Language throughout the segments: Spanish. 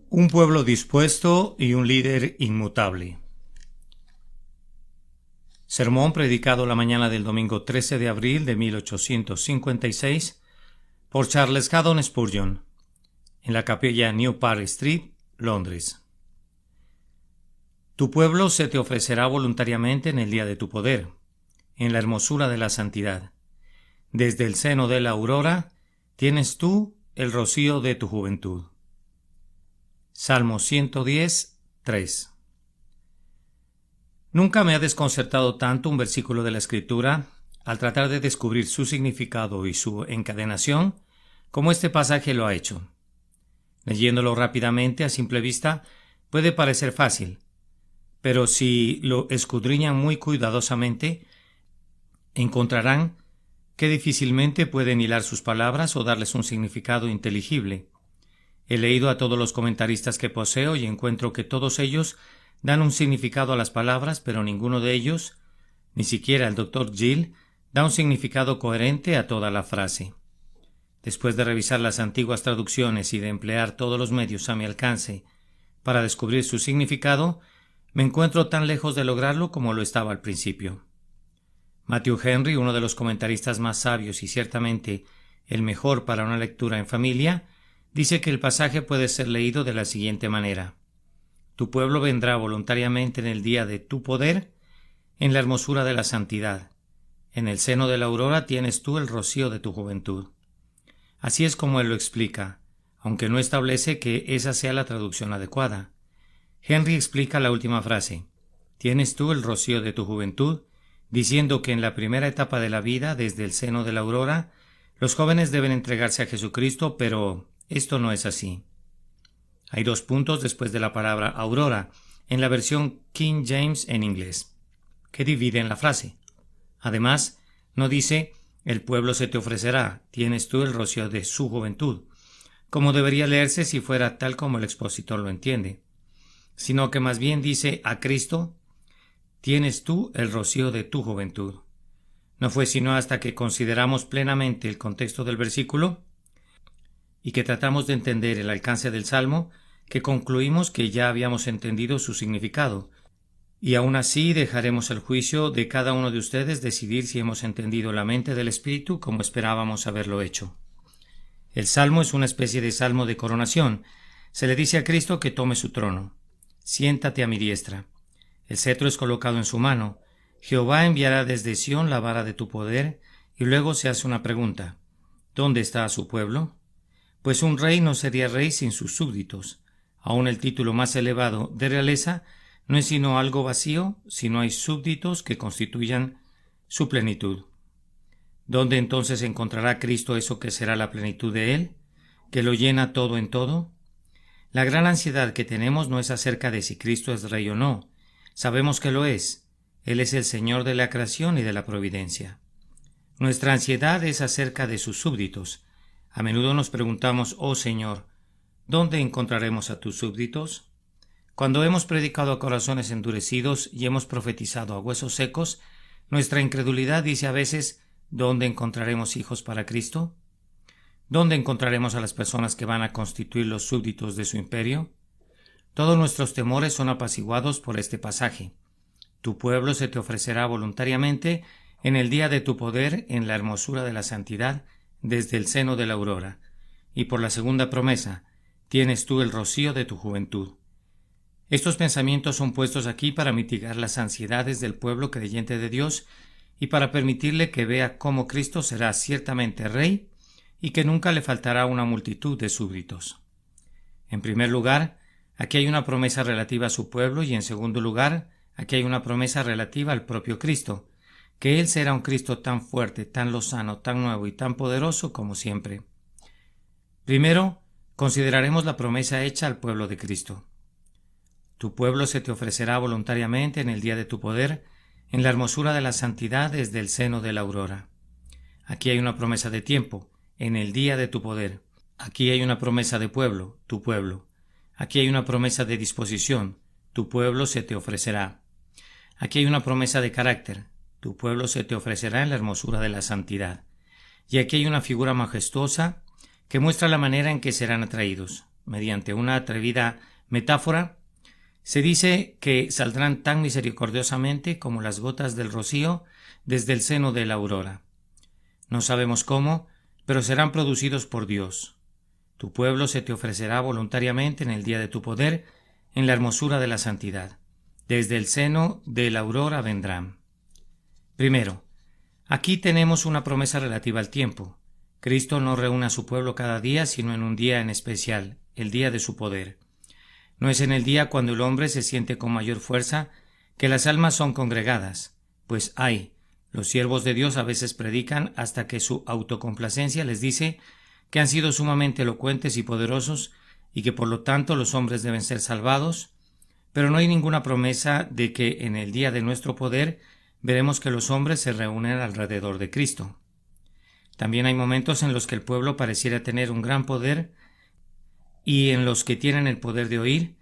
Un pueblo dispuesto y un líder inmutable. Sermón predicado la mañana del domingo 13 de abril de 1856 por Charles Haddon Spurgeon, en la capilla New Park Street, Londres. Tu pueblo se te ofrecerá voluntariamente en el día de tu poder, en la hermosura de la santidad. Desde el seno de la aurora tienes tú el rocío de tu juventud. Salmo 110, 3. Nunca me ha desconcertado tanto un versículo de la Escritura al tratar de descubrir su significado y su encadenación como este pasaje lo ha hecho. Leyéndolo rápidamente a simple vista puede parecer fácil, pero si lo escudriñan muy cuidadosamente, encontrarán que difícilmente pueden hilar sus palabras o darles un significado inteligible. He leído a todos los comentaristas que poseo y encuentro que todos ellos dan un significado a las palabras, pero ninguno de ellos, ni siquiera el Dr. Gill, da un significado coherente a toda la frase. Después de revisar las antiguas traducciones y de emplear todos los medios a mi alcance para descubrir su significado, me encuentro tan lejos de lograrlo como lo estaba al principio. Matthew Henry, uno de los comentaristas más sabios y ciertamente el mejor para una lectura en familia, dice que el pasaje puede ser leído de la siguiente manera: Tu pueblo vendrá voluntariamente en el día de tu poder, en la hermosura de la santidad. En el seno de la aurora tienes tú el rocío de tu juventud. Así es como él lo explica, aunque no establece que esa sea la traducción adecuada. Henry explica la última frase: tienes tú el rocío de tu juventud, diciendo que en la primera etapa de la vida, desde el seno de la aurora, los jóvenes deben entregarse a Jesucristo, pero esto no es así. Hay dos puntos después de la palabra aurora, en la versión King James en inglés, que dividen la frase. Además, no dice, el pueblo se te ofrecerá, tienes tú el rocío de su juventud, como debería leerse si fuera tal como el expositor lo entiende, sino que más bien dice a Cristo, tienes tú el rocío de tu juventud. No fue sino hasta que consideramos plenamente el contexto del versículo y que tratamos de entender el alcance del Salmo, que concluimos que ya habíamos entendido su significado, y aún así dejaremos el juicio de cada uno de ustedes decidir si hemos entendido la mente del Espíritu como esperábamos haberlo hecho. El Salmo es una especie de salmo de coronación. Se le dice a Cristo que tome su trono. Siéntate a mi diestra. El cetro es colocado en su mano. Jehová enviará desde Sión la vara de tu poder, y luego se hace una pregunta: ¿dónde está su pueblo? Pues un rey no sería rey sin sus súbditos. Aún el título más elevado de realeza no es sino algo vacío si no hay súbditos que constituyan su plenitud. ¿Dónde entonces encontrará Cristo eso que será la plenitud de Él, que lo llena todo en todo? La gran ansiedad que tenemos no es acerca de si Cristo es rey o no. Sabemos que lo es. Él es el Señor de la creación y de la providencia. Nuestra ansiedad es acerca de sus súbditos. A menudo nos preguntamos, oh Señor, ¿dónde encontraremos a tus súbditos? Cuando hemos predicado a corazones endurecidos y hemos profetizado a huesos secos, nuestra incredulidad dice a veces, ¿dónde encontraremos hijos para Cristo? ¿Dónde encontraremos a las personas que van a constituir los súbditos de su imperio? Todos nuestros temores son apaciguados por este pasaje. Tu pueblo se te ofrecerá voluntariamente en el día de tu poder, en la hermosura de la santidad, desde el seno de la aurora. Y por la segunda promesa, tienes tú el rocío de tu juventud. Estos pensamientos son puestos aquí para mitigar las ansiedades del pueblo creyente de Dios y para permitirle que vea cómo Cristo será ciertamente Rey y que nunca le faltará una multitud de súbditos. En primer lugar, aquí hay una promesa relativa a su pueblo y en segundo lugar, aquí hay una promesa relativa al propio Cristo, que Él será un Cristo tan fuerte, tan lozano, tan nuevo y tan poderoso como siempre. Primero, consideraremos la promesa hecha al pueblo de Cristo. Tu pueblo se te ofrecerá voluntariamente en el día de tu poder, en la hermosura de la santidad desde el seno de la aurora. Aquí hay una promesa de tiempo, en el día de tu poder. Aquí hay una promesa de pueblo, tu pueblo. Aquí hay una promesa de disposición, tu pueblo se te ofrecerá. Aquí hay una promesa de carácter, tu pueblo se te ofrecerá en la hermosura de la santidad. Y aquí hay una figura majestuosa que muestra la manera en que serán atraídos. mediante una atrevida metáfora, se dice que saldrán tan misericordiosamente como las gotas del rocío desde el seno de la aurora. No sabemos cómo, pero serán producidos por Dios. Tu pueblo se te ofrecerá voluntariamente en el día de tu poder, en la hermosura de la santidad. Desde el seno de la aurora vendrán. Primero, aquí tenemos una promesa relativa al tiempo. Cristo no reúne a su pueblo cada día, sino en un día en especial, el día de su poder. No es en el día cuando el hombre se siente con mayor fuerza que las almas son congregadas, pues los siervos de Dios a veces predican hasta que su autocomplacencia les dice que han sido sumamente elocuentes y poderosos y que por lo tanto los hombres deben ser salvados, pero no hay ninguna promesa de que en el día de nuestro poder veremos que los hombres se reúnen alrededor de Cristo. También hay momentos en los que el pueblo pareciera tener un gran poder y en los que tienen el poder de oír,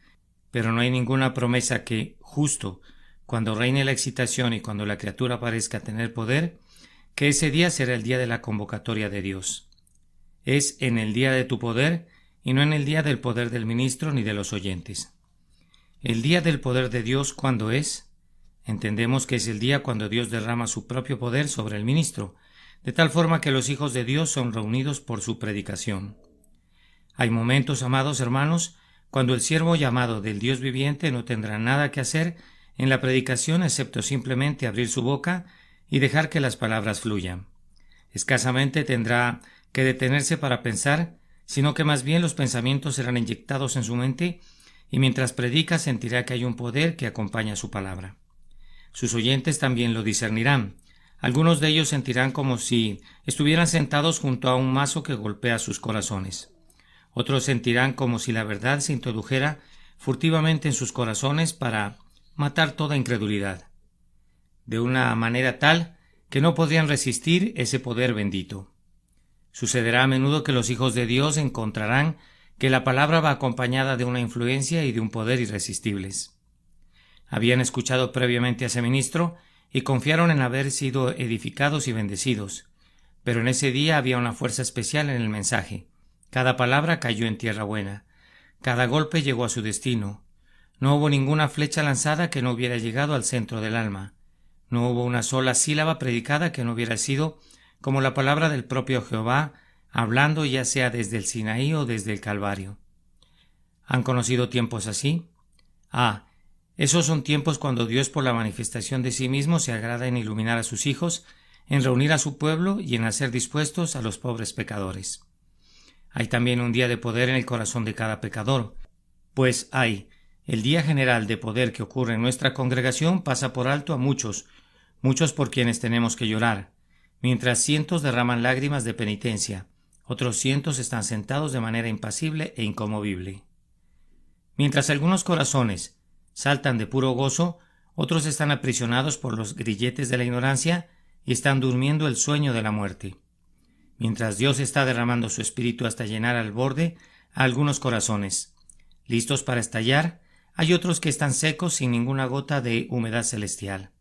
pero no hay ninguna promesa que, justo cuando reine la excitación y cuando la criatura parezca tener poder, que ese día será el día de la convocatoria de Dios. Es en el día de tu poder y no en el día del poder del ministro ni de los oyentes. El día del poder de Dios, ¿cuándo es? Entendemos que es el día cuando Dios derrama su propio poder sobre el ministro, de tal forma que los hijos de Dios son reunidos por su predicación. Hay momentos, amados hermanos, cuando el siervo llamado del Dios viviente no tendrá nada que hacer en la predicación excepto simplemente abrir su boca y dejar que las palabras fluyan. Escasamente tendrá que detenerse para pensar, sino que más bien los pensamientos serán inyectados en su mente y mientras predica sentirá que hay un poder que acompaña su palabra. Sus oyentes también lo discernirán. Algunos de ellos sentirán como si estuvieran sentados junto a un mazo que golpea sus corazones. Otros sentirán como si la verdad se introdujera furtivamente en sus corazones para matar toda incredulidad, de una manera tal que no podrían resistir ese poder bendito. Sucederá a menudo que los hijos de Dios encontrarán que la palabra va acompañada de una influencia y de un poder irresistibles. Habían escuchado previamente a ese ministro y confiaron en haber sido edificados y bendecidos, pero en ese día había una fuerza especial en el mensaje. Cada palabra cayó en tierra buena. Cada golpe llegó a su destino. No hubo ninguna flecha lanzada que no hubiera llegado al centro del alma. No hubo una sola sílaba predicada que no hubiera sido como la palabra del propio Jehová, hablando ya sea desde el Sinaí o desde el Calvario. ¿Han conocido tiempos así? Esos son tiempos cuando Dios, por la manifestación de sí mismo, se agrada en iluminar a sus hijos, en reunir a su pueblo y en hacer dispuestos a los pobres pecadores. Hay también un día de poder en el corazón de cada pecador, pues el día general de poder que ocurre en nuestra congregación pasa por alto a muchos por quienes tenemos que llorar, mientras cientos derraman lágrimas de penitencia, otros cientos están sentados de manera impasible e inconmovible. Mientras algunos corazones saltan de puro gozo, otros están aprisionados por los grilletes de la ignorancia y están durmiendo el sueño de la muerte. Mientras Dios está derramando su espíritu hasta llenar al borde a algunos corazones, listos para estallar, hay otros que están secos sin ninguna gota de humedad celestial.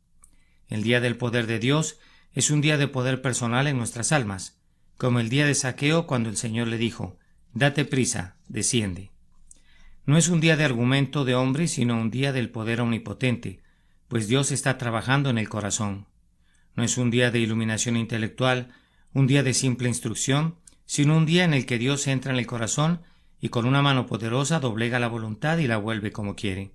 El día del poder de Dios es un día de poder personal en nuestras almas, como el día de Zaqueo cuando el Señor le dijo: «Date prisa, desciende». No es un día de argumento de hombre, sino un día del poder omnipotente, pues Dios está trabajando en el corazón. No es un día de iluminación intelectual, un día de simple instrucción, sino un día en el que Dios entra en el corazón y con una mano poderosa doblega la voluntad y la vuelve como quiere.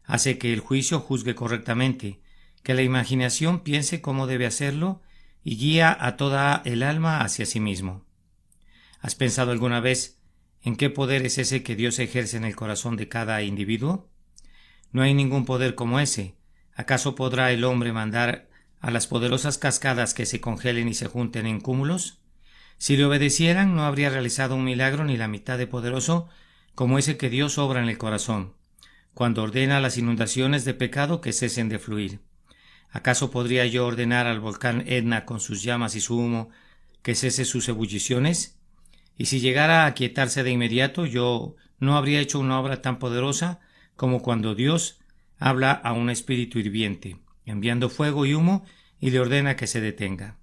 Hace que el juicio juzgue correctamente, que la imaginación piense cómo debe hacerlo y guía a toda el alma hacia sí mismo. ¿Has pensado alguna vez en qué poder es ese que Dios ejerce en el corazón de cada individuo? No hay ningún poder como ese. ¿Acaso podrá el hombre mandar a las poderosas cascadas que se congelen y se junten en cúmulos? Si le obedecieran, no habría realizado un milagro ni la mitad de poderoso como ese que Dios obra en el corazón, cuando ordena a las inundaciones de pecado que cesen de fluir. ¿Acaso podría yo ordenar al volcán Etna con sus llamas y su humo que cese sus ebulliciones? Y si llegara a aquietarse de inmediato, yo no habría hecho una obra tan poderosa como cuando Dios habla a un espíritu hirviente, enviando fuego y humo, y le ordena que se detenga.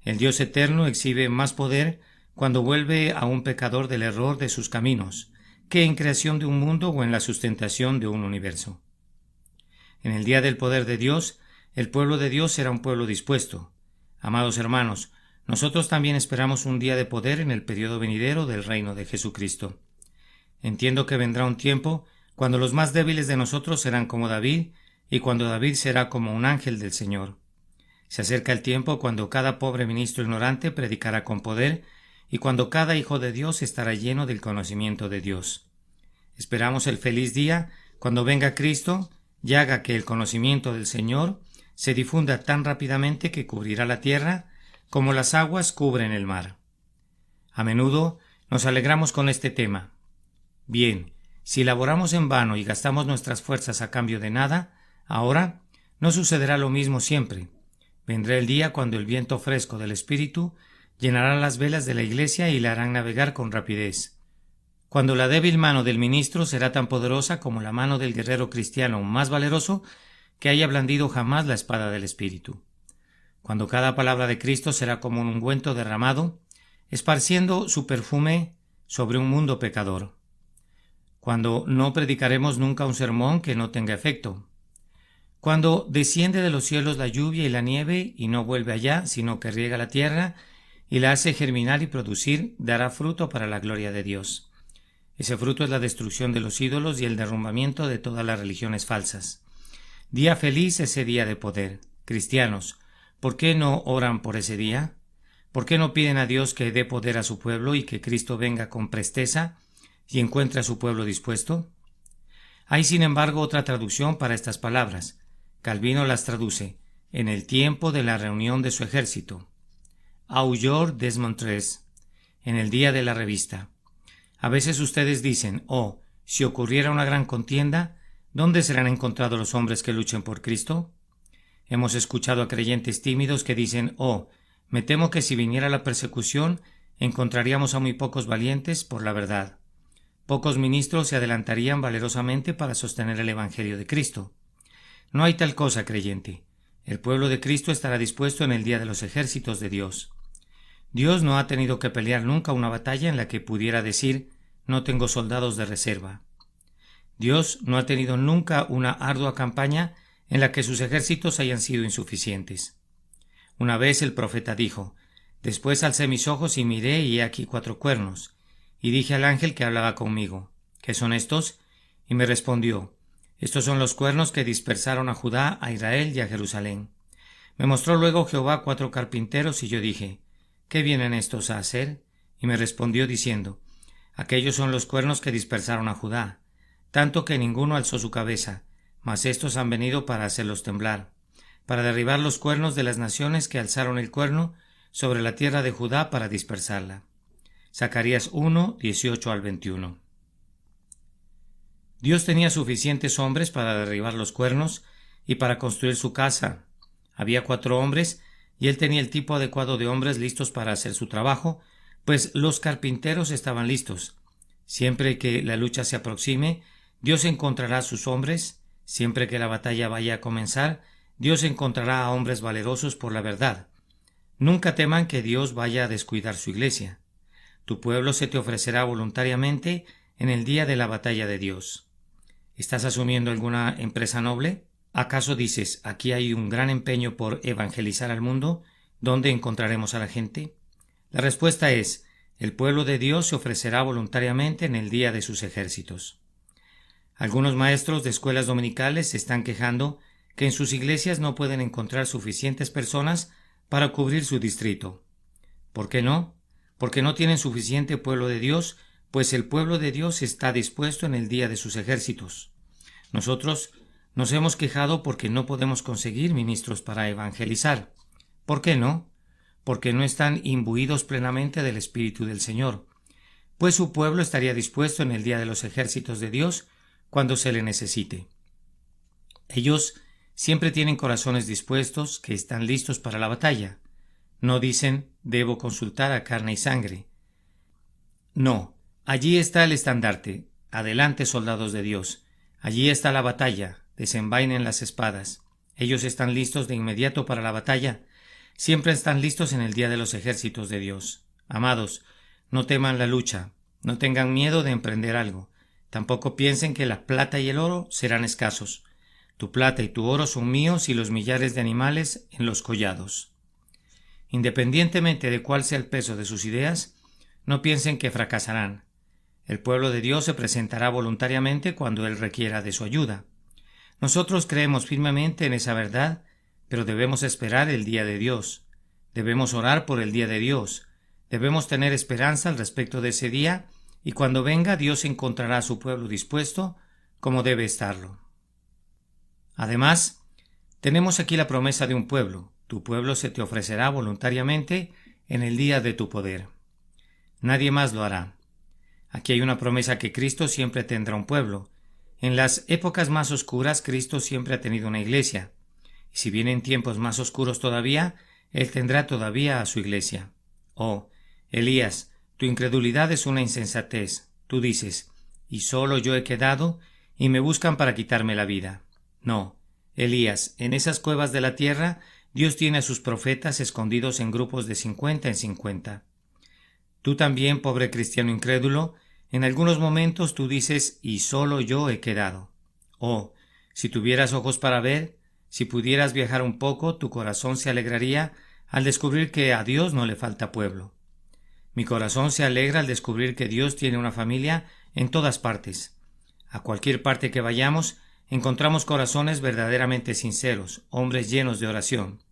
El Dios eterno exhibe más poder cuando vuelve a un pecador del error de sus caminos, que en creación de un mundo o en la sustentación de un universo. En el día del poder de Dios, el pueblo de Dios será un pueblo dispuesto. Amados hermanos, nosotros también esperamos un día de poder en el periodo venidero del reino de Jesucristo. Entiendo que vendrá un tiempo cuando los más débiles de nosotros serán como David, y cuando David será como un ángel del Señor. Se acerca el tiempo cuando cada pobre ministro ignorante predicará con poder, y cuando cada hijo de Dios estará lleno del conocimiento de Dios. Esperamos el feliz día cuando venga Cristo y haga que el conocimiento del Señor se difunda tan rápidamente que cubrirá la tierra como las aguas cubren el mar. A menudo nos alegramos con este tema. Bien, si laboramos en vano y gastamos nuestras fuerzas a cambio de nada, ahora no sucederá lo mismo siempre. Vendrá el día cuando el viento fresco del Espíritu llenará las velas de la Iglesia y la harán navegar con rapidez. Cuando la débil mano del ministro será tan poderosa como la mano del guerrero cristiano más valeroso que haya blandido jamás la espada del Espíritu. Cuando cada palabra de Cristo será como un ungüento derramado, esparciendo su perfume sobre un mundo pecador. Cuando no predicaremos nunca un sermón que no tenga efecto. Cuando desciende de los cielos la lluvia y la nieve y no vuelve allá, sino que riega la tierra y la hace germinar y producir, dará fruto para la gloria de Dios. Ese fruto es la destrucción de los ídolos y el derrumbamiento de todas las religiones falsas. Día feliz ese día de poder. Cristianos, ¿por qué no oran por ese día? ¿Por qué no piden a Dios que dé poder a su pueblo y que Cristo venga con presteza y encuentre a su pueblo dispuesto? Hay, sin embargo, otra traducción para estas palabras. Calvino las traduce: en el tiempo de la reunión de su ejército. Au jour des montres, en el día de la revista. A veces ustedes dicen: oh, si ocurriera una gran contienda, ¿dónde serán encontrados los hombres que luchen por Cristo? Hemos escuchado a creyentes tímidos que dicen: oh, me temo que si viniera la persecución, encontraríamos a muy pocos valientes por la verdad. Pocos ministros se adelantarían valerosamente para sostener el Evangelio de Cristo. No hay tal cosa, creyente. El pueblo de Cristo estará dispuesto en el día de los ejércitos de Dios. Dios no ha tenido que pelear nunca una batalla en la que pudiera decir: no tengo soldados de reserva. Dios no ha tenido nunca una ardua campaña en la que sus ejércitos hayan sido insuficientes. Una vez el profeta dijo: después alcé mis ojos y miré, y he aquí 4 cuernos. Y dije al ángel que hablaba conmigo: ¿qué son estos? Y me respondió: estos son los cuernos que dispersaron a Judá, a Israel y a Jerusalén. Me mostró luego Jehová 4 carpinteros, y yo dije: ¿qué vienen estos a hacer? Y me respondió diciendo: aquellos son los cuernos que dispersaron a Judá, tanto que ninguno alzó su cabeza, mas estos han venido para hacerlos temblar, para derribar los cuernos de las naciones que alzaron el cuerno sobre la tierra de Judá para dispersarla. Zacarías 1, 18 al 21. Dios tenía suficientes hombres para derribar los cuernos y para construir su casa. Había 4 hombres, y él tenía el tipo adecuado de hombres listos para hacer su trabajo, pues los carpinteros estaban listos. Siempre que la lucha se aproxime, Dios encontrará a sus hombres. Siempre que la batalla vaya a comenzar, Dios encontrará a hombres valerosos por la verdad. Nunca teman que Dios vaya a descuidar su iglesia. Tu pueblo se te ofrecerá voluntariamente en el día de la batalla de Dios. ¿Estás asumiendo alguna empresa noble? ¿Acaso dices: aquí hay un gran empeño por evangelizar al mundo? ¿Dónde encontraremos a la gente? La respuesta es: el pueblo de Dios se ofrecerá voluntariamente en el día de sus ejércitos. Algunos maestros de escuelas dominicales se están quejando que en sus iglesias no pueden encontrar suficientes personas para cubrir su distrito. ¿Por qué no? Porque no tienen suficiente pueblo de Dios, pues el pueblo de Dios está dispuesto en el día de sus ejércitos. Nosotros nos hemos quejado porque no podemos conseguir ministros para evangelizar. ¿Por qué no? Porque no están imbuidos plenamente del Espíritu del Señor, pues su pueblo estaría dispuesto en el día de los ejércitos de Dios cuando se le necesite. Ellos siempre tienen corazones dispuestos, que están listos para la batalla. No dicen: debo consultar a carne y sangre. No, allí está el estandarte. Adelante, soldados de Dios. Allí está la batalla. Desenvainen las espadas. Ellos están listos de inmediato para la batalla. Siempre están listos en el día de los ejércitos de Dios. Amados, no teman la lucha. No tengan miedo de emprender algo. Tampoco piensen que la plata y el oro serán escasos. Tu plata y tu oro son míos y los millares de animales en los collados. Independientemente de cuál sea el peso de sus ideas, no piensen que fracasarán. El pueblo de Dios se presentará voluntariamente cuando Él requiera de su ayuda. Nosotros creemos firmemente en esa verdad, pero debemos esperar el día de Dios. Debemos orar por el día de Dios. Debemos tener esperanza al respecto de ese día, y cuando venga Dios encontrará a su pueblo dispuesto como debe estarlo. Además, tenemos aquí la promesa de un pueblo. Tu pueblo se te ofrecerá voluntariamente en el día de tu poder. Nadie más lo hará. Aquí hay una promesa que Cristo siempre tendrá un pueblo. En las épocas más oscuras Cristo siempre ha tenido una iglesia. Y si vienen tiempos más oscuros todavía, Él tendrá todavía a su iglesia. Oh, Elías, tu incredulidad es una insensatez. Tú dices, ¿y solo yo he quedado? Y me buscan para quitarme la vida. No, Elías, en esas cuevas de la tierra, Dios tiene a sus profetas escondidos en grupos de 50 en 50. Tú también, pobre cristiano incrédulo, en algunos momentos tú dices, y solo yo he quedado. Oh, si tuvieras ojos para ver, si pudieras viajar un poco, tu corazón se alegraría al descubrir que a Dios no le falta pueblo. Mi corazón se alegra al descubrir que Dios tiene una familia en todas partes. A cualquier parte que vayamos, encontramos corazones verdaderamente sinceros, hombres llenos de oración.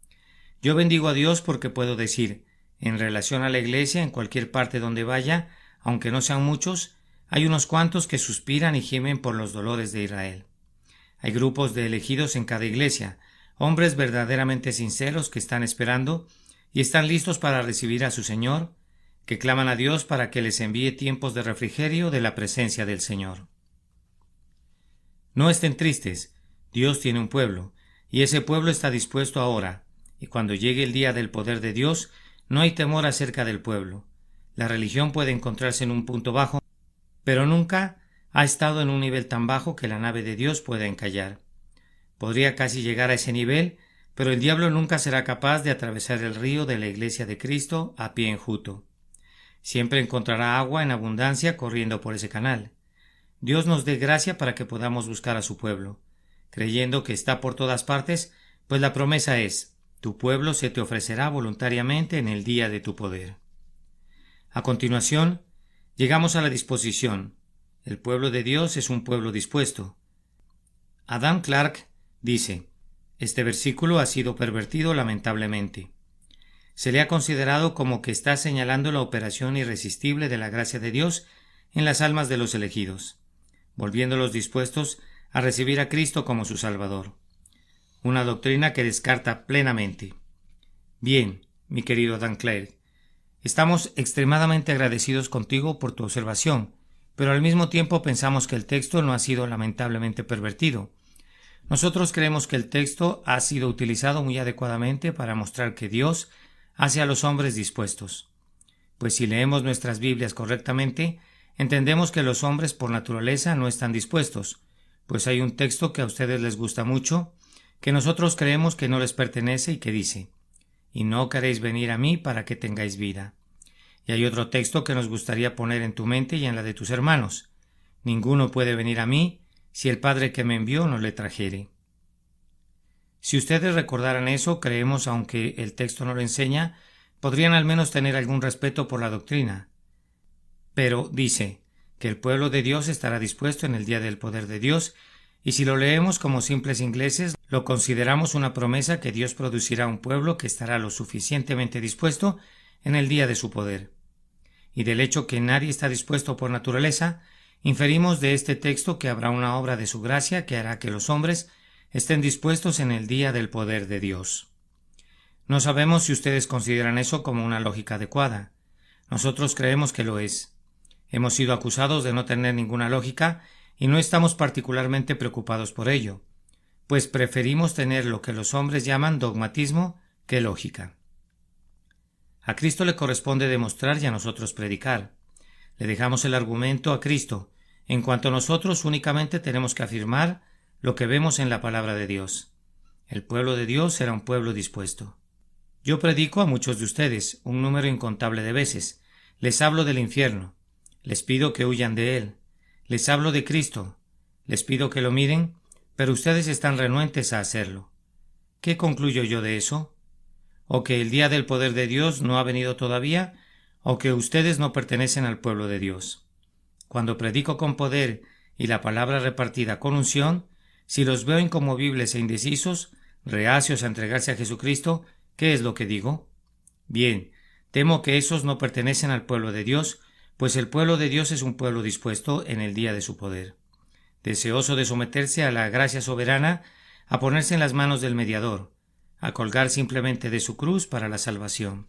Yo bendigo a Dios porque puedo decir, en relación a la iglesia, en cualquier parte donde vaya, aunque no sean muchos, hay unos cuantos que suspiran y gimen por los dolores de Israel. Hay grupos de elegidos en cada iglesia, hombres verdaderamente sinceros que están esperando y están listos para recibir a su Señor, que claman a Dios para que les envíe tiempos de refrigerio de la presencia del Señor. No estén tristes, Dios tiene un pueblo, y ese pueblo está dispuesto ahora, y cuando llegue el día del poder de Dios, no hay temor acerca del pueblo. La religión puede encontrarse en un punto bajo, pero nunca ha estado en un nivel tan bajo que la nave de Dios pueda encallar. Podría casi llegar a ese nivel, pero el diablo nunca será capaz de atravesar el río de la iglesia de Cristo a pie enjuto. Siempre encontrará agua en abundancia corriendo por ese canal. Dios nos dé gracia para que podamos buscar a su pueblo, creyendo que está por todas partes, pues la promesa es, tu pueblo se te ofrecerá voluntariamente en el día de tu poder. A continuación, llegamos a la disposición. El pueblo de Dios es un pueblo dispuesto. Adam Clarke dice, este versículo ha sido pervertido lamentablemente. Se le ha considerado como que está señalando la operación irresistible de la gracia de Dios en las almas de los elegidos, volviéndolos dispuestos a recibir a Cristo como su Salvador. Una doctrina que descarta plenamente. Bien, mi querido Dan Clarke, estamos extremadamente agradecidos contigo por tu observación, pero al mismo tiempo pensamos que el texto no ha sido lamentablemente pervertido. Nosotros creemos que el texto ha sido utilizado muy adecuadamente para mostrar que Dios hace a los hombres dispuestos. Pues si leemos nuestras Biblias correctamente, entendemos que los hombres por naturaleza no están dispuestos, pues hay un texto que a ustedes les gusta mucho, que nosotros creemos que no les pertenece y que dice, «Y no queréis venir a mí para que tengáis vida». Y hay otro texto que nos gustaría poner en tu mente y en la de tus hermanos, «Ninguno puede venir a mí si el Padre que me envió no le trajere». Si ustedes recordaran eso, creemos, aunque el texto no lo enseña, podrían al menos tener algún respeto por la doctrina. Pero dice que el pueblo de Dios estará dispuesto en el día del poder de Dios, y si lo leemos como simples ingleses, lo consideramos una promesa que Dios producirá un pueblo que estará lo suficientemente dispuesto en el día de su poder. Y del hecho que nadie está dispuesto por naturaleza, inferimos de este texto que habrá una obra de su gracia que hará que los hombres estén dispuestos en el día del poder de Dios. No sabemos si ustedes consideran eso como una lógica adecuada. Nosotros creemos que lo es. Hemos sido acusados de no tener ninguna lógica y no estamos particularmente preocupados por ello, pues preferimos tener lo que los hombres llaman dogmatismo que lógica. A Cristo le corresponde demostrar y a nosotros predicar. Le dejamos el argumento a Cristo, en cuanto nosotros únicamente tenemos que afirmar lo que vemos en la palabra de Dios. El pueblo de Dios será un pueblo dispuesto. Yo predico a muchos de ustedes, un número incontable de veces. Les hablo del infierno. Les pido que huyan de él. Les hablo de Cristo. Les pido que lo miren, pero ustedes están renuentes a hacerlo. ¿Qué concluyo yo de eso? ¿O que el día del poder de Dios no ha venido todavía? ¿O que ustedes no pertenecen al pueblo de Dios? Cuando predico con poder y la palabra repartida con unción, si los veo inconmovibles e indecisos, reacios a entregarse a Jesucristo, ¿qué es lo que digo? Bien, temo que esos no pertenecen al pueblo de Dios, pues el pueblo de Dios es un pueblo dispuesto en el día de su poder, deseoso de someterse a la gracia soberana, a ponerse en las manos del mediador, a colgar simplemente de su cruz para la salvación.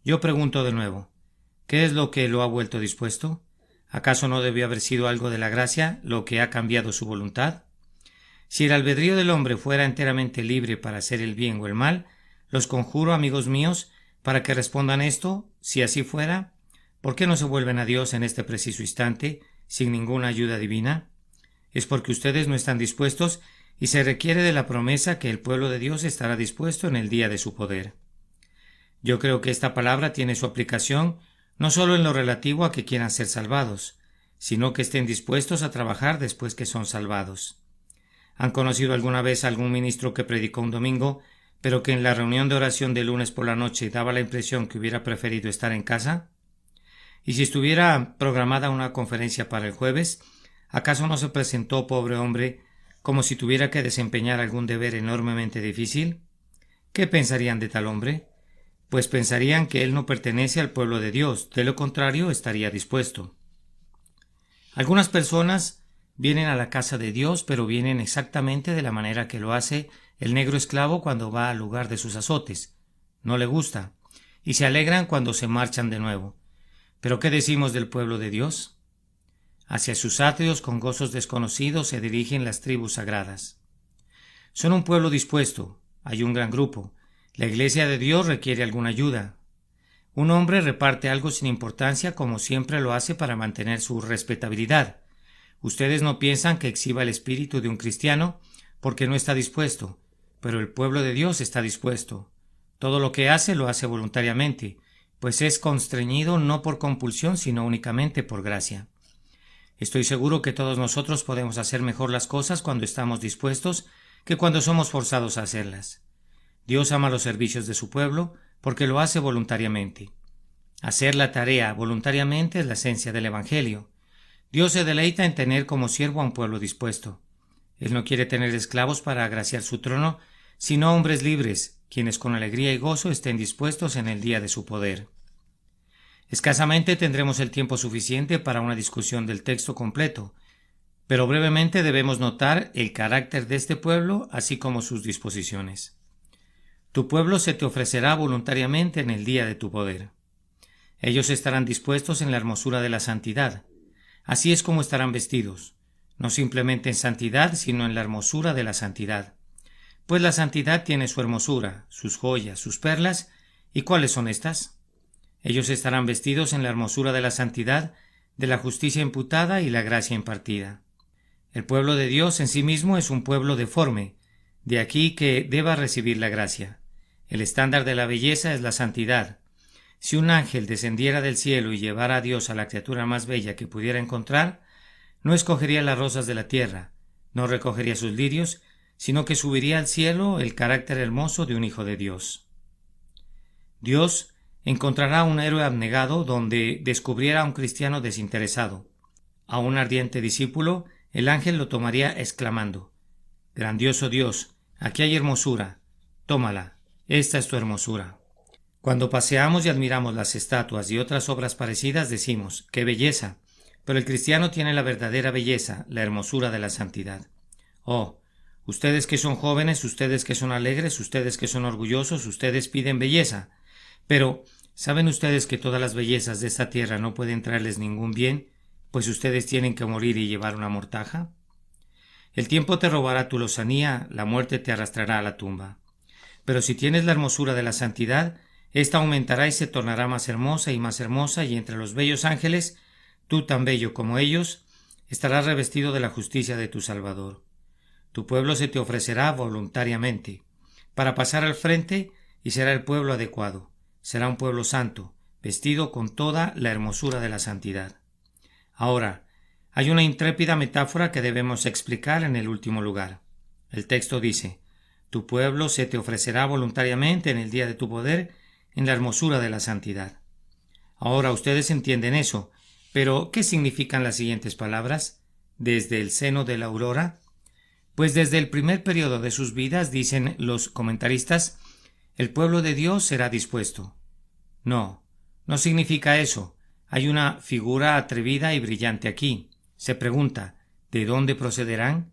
Yo pregunto de nuevo, ¿qué es lo que lo ha vuelto dispuesto? ¿Acaso no debió haber sido algo de la gracia lo que ha cambiado su voluntad? Si el albedrío del hombre fuera enteramente libre para hacer el bien o el mal, los conjuro, amigos míos, para que respondan esto, si así fuera, ¿por qué no se vuelven a Dios en este preciso instante, sin ninguna ayuda divina? Es porque ustedes no están dispuestos y se requiere de la promesa que el pueblo de Dios estará dispuesto en el día de su poder. Yo creo que esta palabra tiene su aplicación no solo en lo relativo a que quieran ser salvados, sino que estén dispuestos a trabajar después que son salvados. ¿Han conocido alguna vez a algún ministro que predicó un domingo, pero que en la reunión de oración de lunes por la noche daba la impresión que hubiera preferido estar en casa? Y si estuviera programada una conferencia para el jueves, ¿acaso no se presentó, pobre hombre, como si tuviera que desempeñar algún deber enormemente difícil? ¿Qué pensarían de tal hombre? Pues pensarían que él no pertenece al pueblo de Dios, de lo contrario estaría dispuesto. Algunas personas vienen a la casa de Dios, pero vienen exactamente de la manera que lo hace el negro esclavo cuando va al lugar de sus azotes. No le gusta, y se alegran cuando se marchan de nuevo. ¿Pero qué decimos del pueblo de Dios? Hacia sus atrios con gozos desconocidos se dirigen las tribus sagradas. Son un pueblo dispuesto, hay un gran grupo. La Iglesia de Dios requiere alguna ayuda. Un hombre reparte algo sin importancia como siempre lo hace para mantener su respetabilidad. Ustedes no piensan que exhiba el espíritu de un cristiano porque no está dispuesto, pero el pueblo de Dios está dispuesto. Todo lo que hace lo hace voluntariamente, pues es constreñido no por compulsión sino únicamente por gracia. Estoy seguro que todos nosotros podemos hacer mejor las cosas cuando estamos dispuestos que cuando somos forzados a hacerlas. Dios ama los servicios de su pueblo porque lo hace voluntariamente. Hacer la tarea voluntariamente es la esencia del Evangelio. Dios se deleita en tener como siervo a un pueblo dispuesto. Él no quiere tener esclavos para agraciar su trono, sino hombres libres, quienes con alegría y gozo estén dispuestos en el día de su poder. Escasamente tendremos el tiempo suficiente para una discusión del texto completo, pero brevemente debemos notar el carácter de este pueblo, así como sus disposiciones. Tu pueblo se te ofrecerá voluntariamente en el día de tu poder. Ellos estarán dispuestos en la hermosura de la santidad. Así es como estarán vestidos, no simplemente en santidad, sino en la hermosura de la santidad. Pues la santidad tiene su hermosura, sus joyas, sus perlas, ¿y cuáles son estas? Ellos estarán vestidos en la hermosura de la santidad, de la justicia imputada y la gracia impartida. El pueblo de Dios en sí mismo es un pueblo deforme, de aquí que deba recibir la gracia. El estándar de la belleza es la santidad. Si un ángel descendiera del cielo y llevara a Dios a la criatura más bella que pudiera encontrar, no escogería las rosas de la tierra, no recogería sus lirios, sino que subiría al cielo el carácter hermoso de un hijo de Dios. Dios encontrará un héroe abnegado donde descubriera a un cristiano desinteresado. A un ardiente discípulo, el ángel lo tomaría exclamando: «Grandioso Dios, aquí hay hermosura, tómala, esta es tu hermosura». Cuando paseamos y admiramos las estatuas y otras obras parecidas decimos: ¡qué belleza! Pero el cristiano tiene la verdadera belleza, la hermosura de la santidad. Oh, ustedes que son jóvenes, ustedes que son alegres, ustedes que son orgullosos, ustedes piden belleza. Pero, ¿saben ustedes que todas las bellezas de esta tierra no pueden traerles ningún bien, pues ustedes tienen que morir y llevar una mortaja? El tiempo te robará tu lozanía, la muerte te arrastrará a la tumba. Pero si tienes la hermosura de la santidad, esta aumentará y se tornará más hermosa, y entre los bellos ángeles, tú tan bello como ellos, estarás revestido de la justicia de tu Salvador. Tu pueblo se te ofrecerá voluntariamente, para pasar al frente, y será el pueblo adecuado. Será un pueblo santo, vestido con toda la hermosura de la santidad. Ahora, Hay una intrépida metáfora que debemos explicar en el último lugar. El texto dice: tu pueblo se te ofrecerá voluntariamente en el día de tu poder, en la hermosura de la santidad. Ahora ustedes entienden eso, pero ¿qué significan las siguientes palabras? ¿Desde el seno de la aurora? Pues desde el primer periodo de sus vidas, dicen los comentaristas, el pueblo de Dios será dispuesto. No, no significa eso. Hay una figura atrevida y brillante aquí. Se pregunta, ¿de dónde procederán?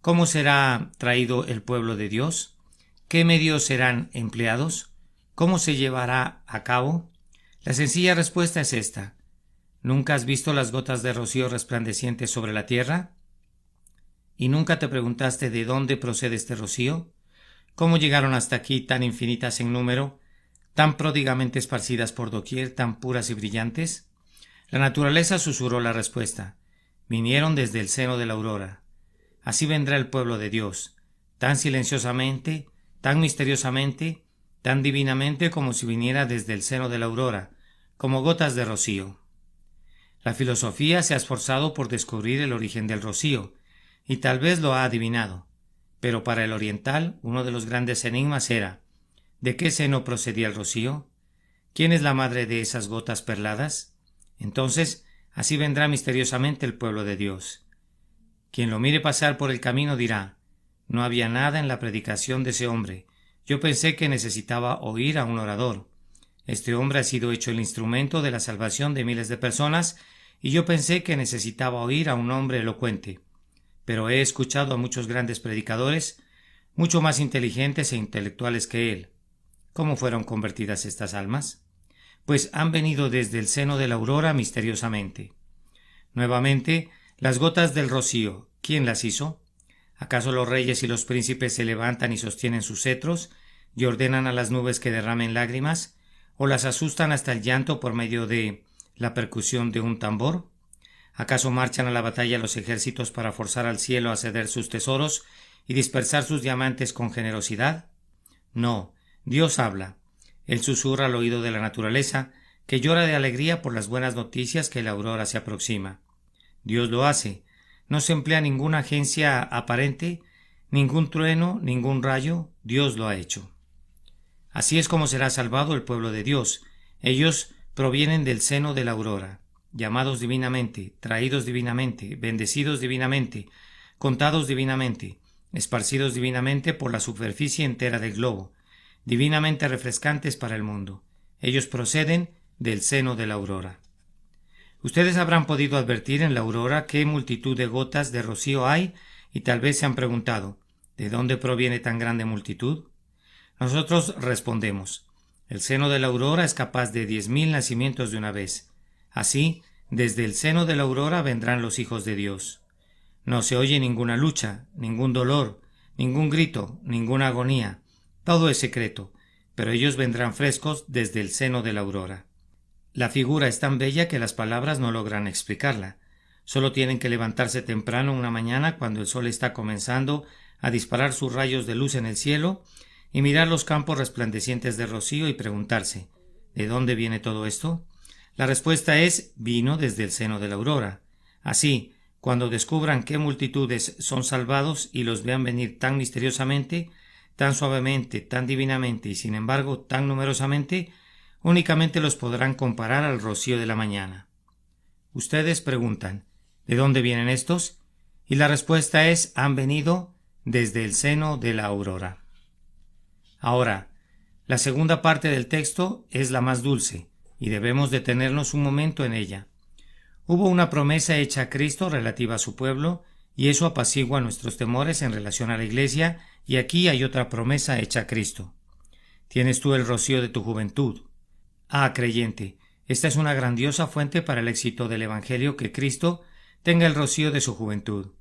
¿Cómo será traído el pueblo de Dios? ¿Qué medios serán empleados? ¿Cómo se llevará a cabo? La sencilla respuesta es esta. ¿Nunca has visto las gotas de rocío resplandecientes sobre la tierra? ¿Y nunca te preguntaste de dónde procede este rocío? ¿Cómo llegaron hasta aquí tan infinitas en número, tan pródigamente esparcidas por doquier, tan puras y brillantes? La naturaleza susurró la respuesta. Vinieron desde el seno de la aurora. Así vendrá el pueblo de Dios, tan silenciosamente, tan misteriosamente, tan divinamente como si viniera desde el seno de la aurora, como gotas de rocío. La filosofía se ha esforzado por descubrir el origen del rocío, y tal vez lo ha adivinado, pero para el oriental uno de los grandes enigmas era: ¿de qué seno procedía el rocío? ¿Quién es la madre de esas gotas perladas? Entonces, así vendrá misteriosamente el pueblo de Dios. Quien lo mire pasar por el camino dirá: no había nada en la predicación de ese hombre. Yo pensé que necesitaba oír a un orador. Este hombre ha sido hecho el instrumento de la salvación de miles de personas, y yo pensé que necesitaba oír a un hombre elocuente. Pero he escuchado a muchos grandes predicadores, mucho más inteligentes e intelectuales que él. ¿Cómo fueron convertidas estas almas? Pues han venido desde el seno de la aurora misteriosamente. Nuevamente, las gotas del rocío, ¿quién las hizo? ¿Acaso los reyes y los príncipes se levantan y sostienen sus cetros y ordenan a las nubes que derramen lágrimas, o las asustan hasta el llanto por medio de la percusión de un tambor? ¿Acaso marchan a la batalla los ejércitos para forzar al cielo a ceder sus tesoros y dispersar sus diamantes con generosidad? No, Dios habla. Él susurra al oído de la naturaleza, que llora de alegría por las buenas noticias que la aurora se aproxima. Dios lo hace. No se emplea ninguna agencia aparente, ningún trueno, ningún rayo. Dios lo ha hecho. Así es como será salvado el pueblo de Dios. Ellos provienen del seno de la aurora, llamados divinamente, traídos divinamente, bendecidos divinamente, contados divinamente, esparcidos divinamente por la superficie entera del globo, divinamente refrescantes para el mundo. Ellos proceden del seno de la aurora. Ustedes habrán podido advertir en la aurora qué multitud de gotas de rocío hay, y tal vez se han preguntado: ¿de dónde proviene tan grande multitud? Nosotros respondemos: el seno de la aurora es capaz de 10,000 nacimientos de una vez. Así, desde el seno de la aurora vendrán los hijos de Dios. No se oye ninguna lucha, ningún dolor, ningún grito, ninguna agonía. Todo es secreto, pero ellos vendrán frescos desde el seno de la aurora. La figura es tan bella que las palabras no logran explicarla. Solo tienen que levantarse temprano una mañana cuando el sol está comenzando a disparar sus rayos de luz en el cielo y mirar los campos resplandecientes de rocío y preguntarse: ¿de dónde viene todo esto? La respuesta es: vino desde el seno de la aurora. Así, cuando descubran qué multitudes son salvados y los vean venir tan misteriosamente, tan suavemente, tan divinamente y sin embargo tan numerosamente, únicamente los podrán comparar al rocío de la mañana. Ustedes preguntan: ¿de dónde vienen estos? Y la respuesta es: han venido desde el seno de la aurora. Ahora, la segunda parte del texto es la más dulce, y debemos detenernos un momento en ella. Hubo una promesa hecha a Cristo relativa a su pueblo, y eso apacigua nuestros temores en relación a la Iglesia, y aquí hay otra promesa hecha a Cristo. Tienes tú el rocío de tu juventud. Ah, creyente, esta es una grandiosa fuente para el éxito del Evangelio, que Cristo tenga el rocío de su juventud.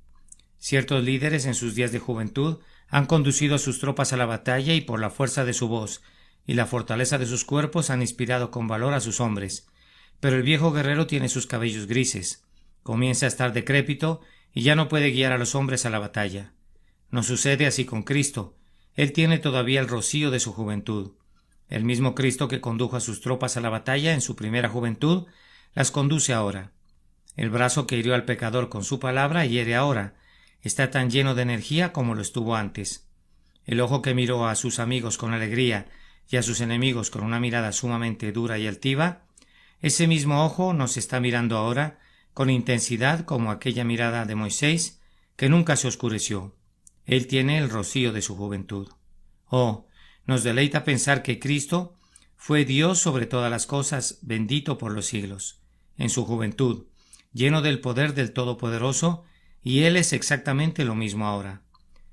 Ciertos líderes en sus días de juventud han conducido a sus tropas a la batalla y por la fuerza de su voz y la fortaleza de sus cuerpos han inspirado con valor a sus hombres. Pero el viejo guerrero tiene sus cabellos grises, comienza a estar decrépito y ya no puede guiar a los hombres a la batalla. No sucede así con Cristo. Él tiene todavía el rocío de su juventud. El mismo Cristo que condujo a sus tropas a la batalla en su primera juventud, las conduce ahora. El brazo que hirió al pecador con su palabra hiere ahora. Está tan lleno de energía como lo estuvo antes. El ojo que miró a sus amigos con alegría y a sus enemigos con una mirada sumamente dura y altiva, ese mismo ojo nos está mirando ahora con intensidad como aquella mirada de Moisés que nunca se oscureció. Él tiene el rocío de su juventud. Oh, nos deleita pensar que Cristo fue Dios sobre todas las cosas, bendito por los siglos, en su juventud, lleno del poder del Todopoderoso, y Él es exactamente lo mismo ahora.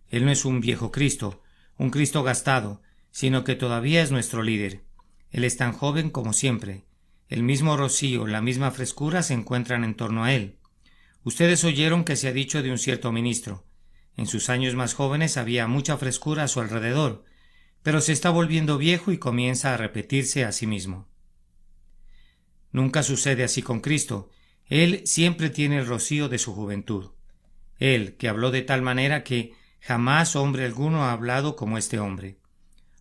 Él no es un viejo Cristo, un Cristo gastado, sino que todavía es nuestro líder. Él es tan joven como siempre. El mismo rocío, la misma frescura se encuentran en torno a Él. Ustedes oyeron que se ha dicho de un cierto ministro. En sus años más jóvenes había mucha frescura a su alrededor, pero se está volviendo viejo y comienza a repetirse a sí mismo. Nunca sucede así con Cristo. Él siempre tiene el rocío de su juventud. Él, que habló de tal manera que jamás hombre alguno ha hablado como este hombre.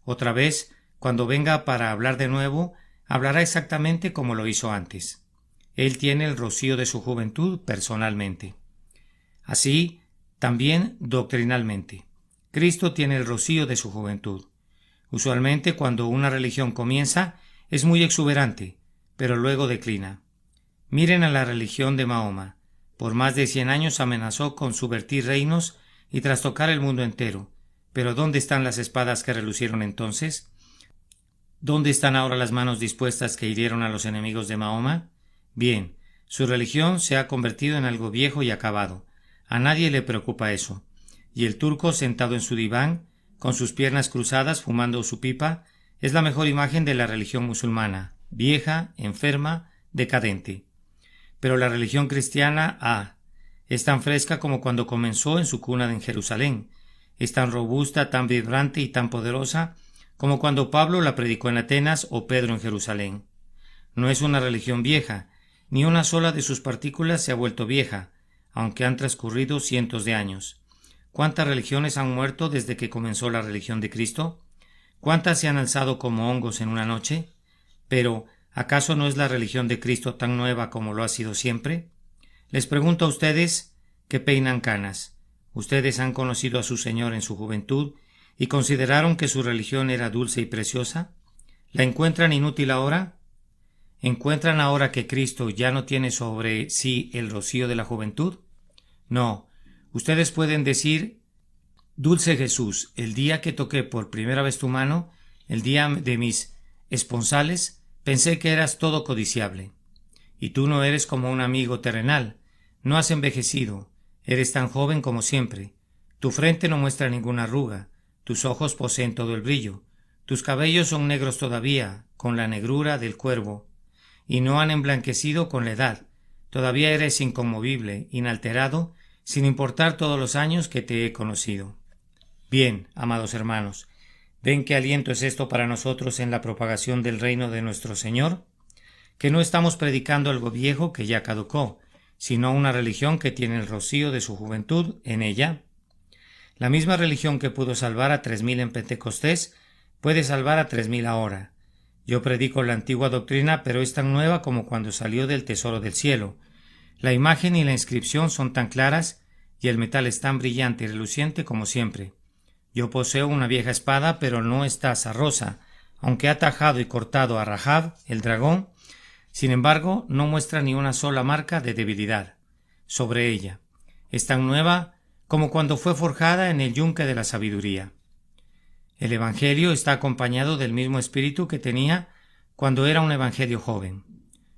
Otra vez, cuando venga para hablar de nuevo, hablará exactamente como lo hizo antes. Él tiene el rocío de su juventud personalmente. Así, también doctrinalmente. Cristo tiene el rocío de su juventud. Usualmente, cuando una religión comienza, es muy exuberante, pero luego declina. Miren a la religión de Mahoma. Por más de 100 años amenazó con subvertir reinos y trastocar el mundo entero. Pero ¿dónde están las espadas que relucieron entonces? ¿Dónde están ahora las manos dispuestas que hirieron a los enemigos de Mahoma? Bien, su religión se ha convertido en algo viejo y acabado. A nadie le preocupa eso. Y el turco sentado en su diván, con sus piernas cruzadas fumando su pipa, es la mejor imagen de la religión musulmana, vieja, enferma, decadente. Pero la religión cristiana, es tan fresca como cuando comenzó en su cuna en Jerusalén, es tan robusta, tan vibrante y tan poderosa como cuando Pablo la predicó en Atenas o Pedro en Jerusalén. No es una religión vieja, ni una sola de sus partículas se ha vuelto vieja, aunque han transcurrido cientos de años. ¿Cuántas religiones han muerto desde que comenzó la religión de Cristo? ¿Cuántas se han alzado como hongos en una noche? Pero, ¿acaso no es la religión de Cristo tan nueva como lo ha sido siempre? Les pregunto a ustedes que peinan canas. ¿Ustedes han conocido a su Señor en su juventud y consideraron que su religión era dulce y preciosa? ¿La encuentran inútil ahora? ¿Encuentran ahora que Cristo ya no tiene sobre sí el rocío de la juventud? No. Ustedes pueden decir: Dulce Jesús, el día que toqué por primera vez tu mano, el día de mis esponsales, pensé que eras todo codiciable. Y tú no eres como un amigo terrenal, no has envejecido, eres tan joven como siempre. Tu frente no muestra ninguna arruga, tus ojos poseen todo el brillo, tus cabellos son negros todavía, con la negrura del cuervo, y no han emblanquecido con la edad. Todavía eres inconmovible, inalterado, sin importar todos los años que te he conocido. Bien, amados hermanos, ¿ven qué aliento es esto para nosotros en la propagación del reino de nuestro Señor? Que no estamos predicando algo viejo que ya caducó, sino una religión que tiene el rocío de su juventud en ella. La misma religión que pudo salvar a 3000 en Pentecostés puede salvar a 3000 ahora. Yo predico la antigua doctrina, pero es tan nueva como cuando salió del tesoro del cielo. La imagen y la inscripción son tan claras y el metal es tan brillante y reluciente como siempre. Yo poseo una vieja espada, pero no está azarosa, aunque ha tajado y cortado a Rahab, el dragón. Sin embargo, no muestra ni una sola marca de debilidad sobre ella. Es tan nueva como cuando fue forjada en el yunque de la sabiduría. El Evangelio está acompañado del mismo espíritu que tenía cuando era un evangelio joven.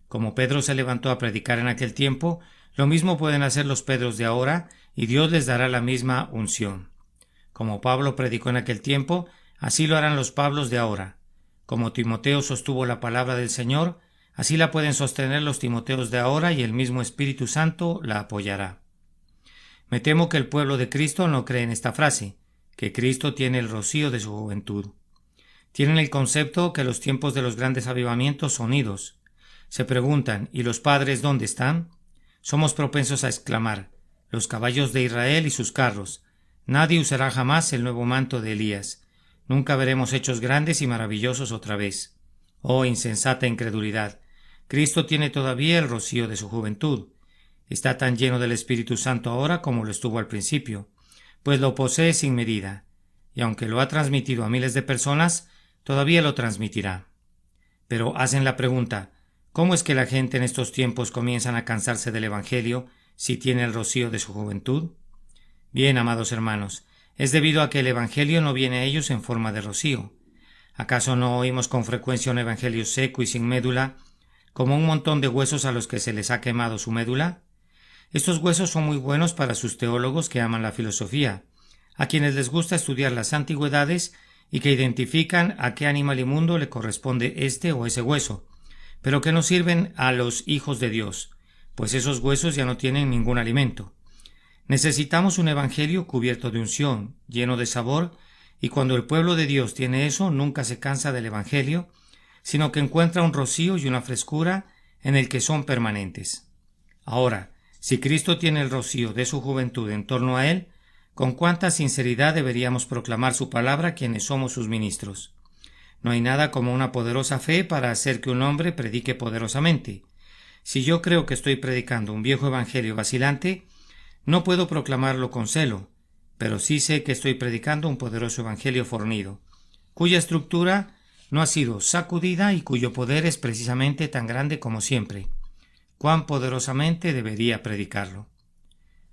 Como Pedro se levantó a predicar en aquel tiempo, lo mismo pueden hacer los Pedros de ahora, y Dios les dará la misma unción. Como Pablo predicó en aquel tiempo, así lo harán los Pablos de ahora. Como Timoteo sostuvo la palabra del Señor, así la pueden sostener los Timoteos de ahora, y el mismo Espíritu Santo la apoyará. Me temo que el pueblo de Cristo no cree en esta frase, que Cristo tiene el rocío de su juventud. Tienen el concepto que los tiempos de los grandes avivamientos son idos. Se preguntan: ¿y los padres dónde están? Somos propensos a exclamar: los caballos de Israel y sus carros. Nadie usará jamás el nuevo manto de Elías. Nunca veremos hechos grandes y maravillosos otra vez. Oh insensata incredulidad. Cristo tiene todavía el rocío de su juventud. Está tan lleno del Espíritu Santo ahora como lo estuvo al principio, pues lo posee sin medida, y aunque lo ha transmitido a miles de personas, todavía lo transmitirá. Pero hacen la pregunta, ¿cómo es que la gente en estos tiempos comienzan a cansarse del Evangelio si tiene el rocío de su juventud? Bien, amados hermanos, es debido a que el Evangelio no viene a ellos en forma de rocío. ¿Acaso no oímos con frecuencia un Evangelio seco y sin médula, como un montón de huesos a los que se les ha quemado su médula? Estos huesos son muy buenos para sus teólogos que aman la filosofía, a quienes les gusta estudiar las antigüedades y que identifican a qué animal inmundo le corresponde este o ese hueso, pero que no sirven a los hijos de Dios, pues esos huesos ya no tienen ningún alimento. Necesitamos un evangelio cubierto de unción, lleno de sabor, y cuando el pueblo de Dios tiene eso, nunca se cansa del evangelio, sino que encuentra un rocío y una frescura en el que son permanentes. Ahora, si Cristo tiene el rocío de su juventud en torno a él, con cuánta sinceridad deberíamos proclamar su palabra quienes somos sus ministros. No hay nada como una poderosa fe para hacer que un hombre predique poderosamente. Si yo creo que estoy predicando un viejo evangelio vacilante, no puedo proclamarlo con celo, pero sí sé que estoy predicando un poderoso evangelio fornido, cuya estructura no ha sido sacudida y cuyo poder es precisamente tan grande como siempre. Cuán poderosamente debería predicarlo.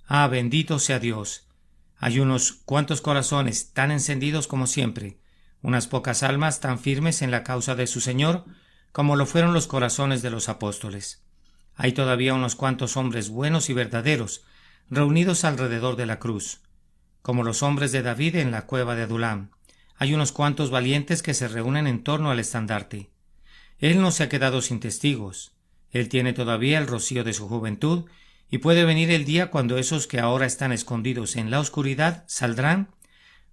Ah, bendito sea Dios. Hay unos cuantos corazones tan encendidos como siempre, unas pocas almas tan firmes en la causa de su Señor como lo fueron los corazones de los apóstoles. Hay todavía unos cuantos hombres buenos y verdaderos, reunidos alrededor de la cruz, como los hombres de David en la cueva de Adulam. Hay unos cuantos valientes que se reúnen en torno al estandarte. Él no se ha quedado sin testigos. Él tiene todavía el rocío de su juventud, y puede venir el día cuando esos que ahora están escondidos en la oscuridad saldrán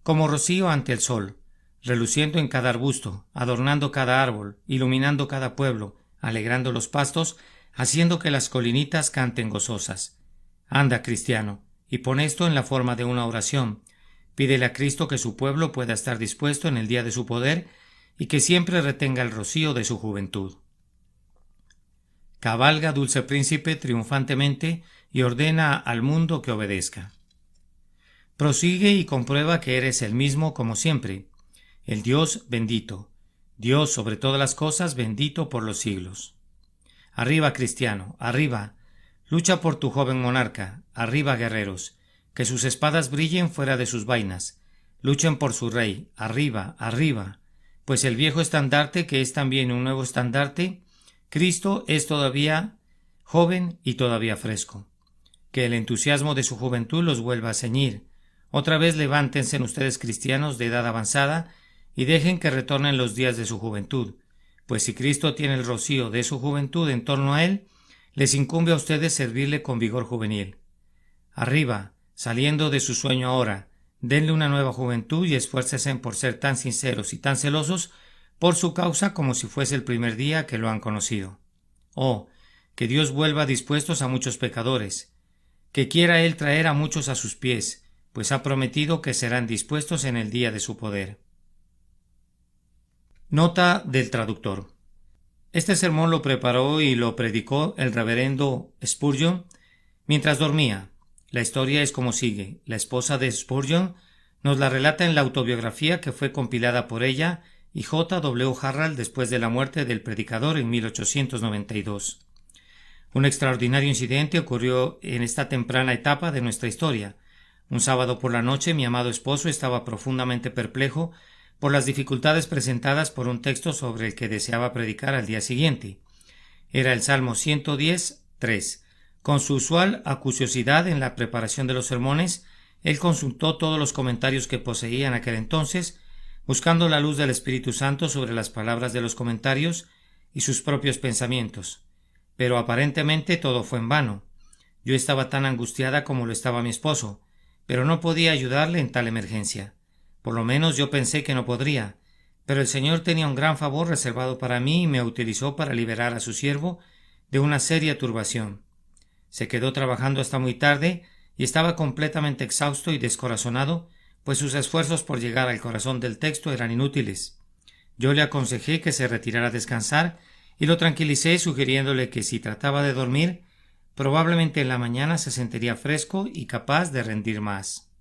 como rocío ante el sol, reluciendo en cada arbusto, adornando cada árbol, iluminando cada pueblo, alegrando los pastos, haciendo que las colinitas canten gozosas. Anda, cristiano, y pon esto en la forma de una oración. Pídele a Cristo que su pueblo pueda estar dispuesto en el día de su poder y que siempre retenga el rocío de su juventud. Cabalga, dulce príncipe, triunfantemente y ordena al mundo que obedezca. Prosigue y comprueba que eres el mismo como siempre, el Dios bendito, Dios sobre todas las cosas, bendito por los siglos. Arriba, cristiano, arriba, lucha por tu joven monarca, arriba, guerreros, que sus espadas brillen fuera de sus vainas, luchen por su rey, arriba, arriba, pues el viejo estandarte, que es también un nuevo estandarte, Cristo, es todavía joven y todavía fresco. Que el entusiasmo de su juventud los vuelva a ceñir. Otra vez levántense ustedes cristianos de edad avanzada y dejen que retornen los días de su juventud, pues si Cristo tiene el rocío de su juventud en torno a él, les incumbe a ustedes servirle con vigor juvenil. Arriba, saliendo de su sueño ahora, denle una nueva juventud y esfuércense por ser tan sinceros y tan celosos por su causa como si fuese el primer día que lo han conocido. Oh, que Dios vuelva dispuestos a muchos pecadores, que quiera Él traer a muchos a sus pies, pues ha prometido que serán dispuestos en el día de su poder. Nota del traductor. Este sermón lo preparó y lo predicó el reverendo Spurgeon mientras dormía. La historia es como sigue. La esposa de Spurgeon nos la relata en la autobiografía que fue compilada por ella y J. W. Harrell después de la muerte del predicador en 1892. Un extraordinario incidente ocurrió en esta temprana etapa de nuestra historia. Un sábado por la noche mi amado esposo estaba profundamente perplejo por las dificultades presentadas por un texto sobre el que deseaba predicar al día siguiente. Era el Salmo 110:3. Con su usual acuciosidad en la preparación de los sermones, él consultó todos los comentarios que poseía en aquel entonces, buscando la luz del Espíritu Santo sobre las palabras de los comentarios y sus propios pensamientos. Pero aparentemente todo fue en vano. Yo estaba tan angustiada como lo estaba mi esposo, pero no podía ayudarle en tal emergencia. Por lo menos yo pensé que no podría, pero el Señor tenía un gran favor reservado para mí y me utilizó para liberar a su siervo de una seria turbación. Se quedó trabajando hasta muy tarde y estaba completamente exhausto y descorazonado, pues sus esfuerzos por llegar al corazón del texto eran inútiles. Yo le aconsejé que se retirara a descansar y lo tranquilicé sugiriéndole que si trataba de dormir, probablemente en la mañana se sentiría fresco y capaz de rendir más.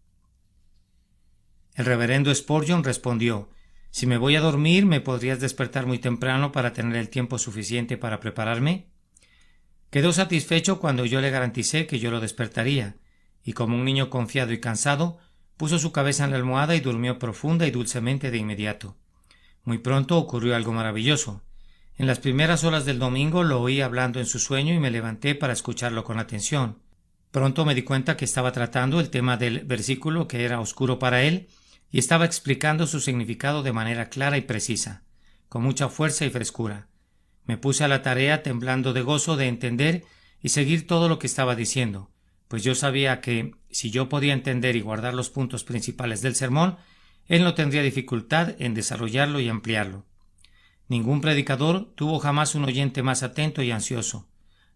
El reverendo Spurgeon respondió: «Si me voy a dormir, ¿me podrías despertar muy temprano para tener el tiempo suficiente para prepararme?». Quedó satisfecho cuando yo le garanticé que yo lo despertaría, y como un niño confiado y cansado, puso su cabeza en la almohada y durmió profunda y dulcemente de inmediato. Muy pronto ocurrió algo maravilloso. En las primeras horas del domingo lo oí hablando en su sueño y me levanté para escucharlo con atención. Pronto me di cuenta que estaba tratando el tema del versículo que era oscuro para él y estaba explicando su significado de manera clara y precisa, con mucha fuerza y frescura. Me puse a la tarea temblando de gozo de entender y seguir todo lo que estaba diciendo, pues yo sabía que, si yo podía entender y guardar los puntos principales del sermón, él no tendría dificultad en desarrollarlo y ampliarlo. Ningún predicador tuvo jamás un oyente más atento y ansioso.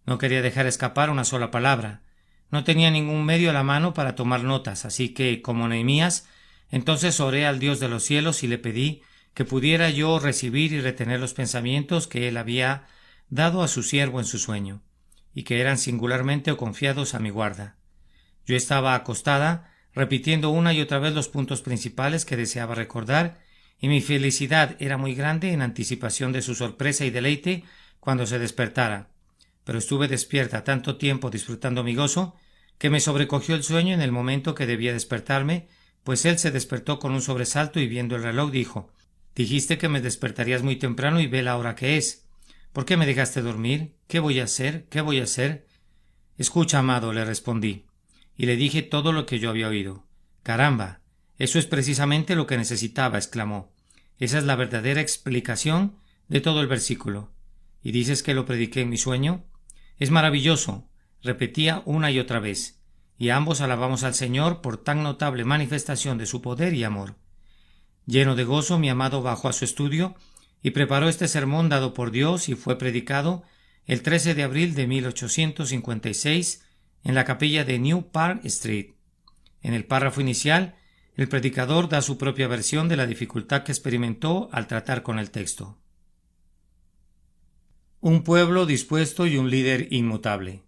No quería dejar escapar una sola palabra. No tenía ningún medio a la mano para tomar notas, así que, como Nehemías, entonces oré al Dios de los cielos y le pedí que pudiera yo recibir y retener los pensamientos que él había dado a su siervo en su sueño, y que eran singularmente confiados a mi guarda. Yo estaba acostada, repitiendo una y otra vez los puntos principales que deseaba recordar, y mi felicidad era muy grande en anticipación de su sorpresa y deleite cuando se despertara. Pero estuve despierta tanto tiempo disfrutando mi gozo, que me sobrecogió el sueño en el momento que debía despertarme, pues él se despertó con un sobresalto y viendo el reloj dijo: «Dijiste que me despertarías muy temprano y ve la hora que es. ¿Por qué me dejaste dormir? ¿Qué voy a hacer? ¿Qué voy a hacer?». «Escucha, amado», le respondí, y le dije todo lo que yo había oído. «Caramba, eso es precisamente lo que necesitaba», exclamó. «Esa es la verdadera explicación de todo el versículo. ¿Y dices que lo prediqué en mi sueño?». «Es maravilloso», repetía una y otra vez, y ambos alabamos al Señor por tan notable manifestación de su poder y amor. Lleno de gozo, mi amado bajó a su estudio y preparó este sermón dado por Dios y fue predicado el 13 de abril de 1856 en la capilla de New Park Street. En el párrafo inicial, el predicador da su propia versión de la dificultad que experimentó al tratar con el texto. Un pueblo dispuesto y un líder inmutable.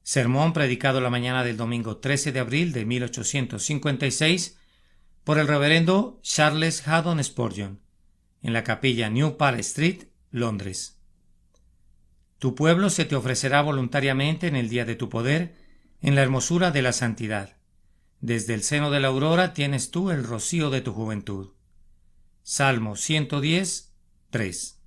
Sermón predicado la mañana del domingo 13 de abril de 1856 por el reverendo Charles Haddon Spurgeon, en la capilla New Park Street, Londres. Tu pueblo se te ofrecerá voluntariamente en el día de tu poder, en la hermosura de la santidad. Desde el seno de la aurora tienes tú el rocío de tu juventud. Salmo 110, 3.